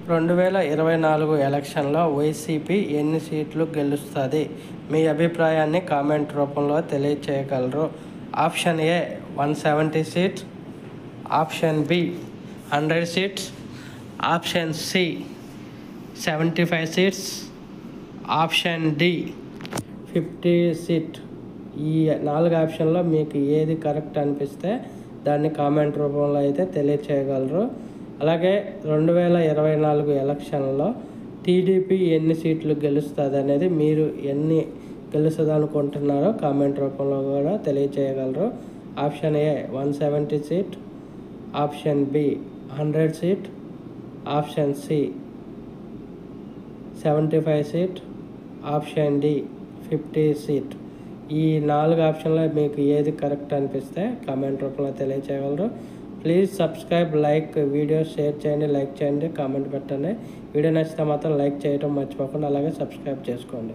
2024 ఎలక్షన్లో వైసీపీ ఎన్ని సీట్లు గెలుస్తుంది? మీ అభిప్రాయాన్ని కామెంట్ రూపంలో తెలియచేయగలరు. Option A 170 seats, option B 100 seats, option C 75 seats, option D 50 seat. ఈ 4 ఆప్షన్లో మీకు ఏది కరెక్ట్ అనిపిస్తే దాన్ని కామెంట్ రూపంలో అయితే తెలియచేయగలరు. అలాగే 2024 ఎలక్షన్లో టీడీపీ ఎన్ని సీట్లు గెలుస్తుంది అనేది, మీరు ఎన్ని గెలుస్తుంది అనుకుంటున్నారో కామెంట్ రూపంలో కూడా తెలియచేయగలరు. Option A 170 seat, option B 100 seat, option C 75 seat, option D 50 seat. ఈ 4 ఆప్షన్లో మీకు ఏది కరెక్ట్ అనిపిస్తే కామెంట్ రూపంలో తెలియచేయగలరు. Please subscribe, like, video share చేయండి, లైక్ చేయండి, కామెంట్ పెట్టండి. వీడియో నచ్చితే మాత్రం లైక్ చేయడం మర్చిపోకుండా అలాగే సబ్స్క్రైబ్ చేసుకోండి.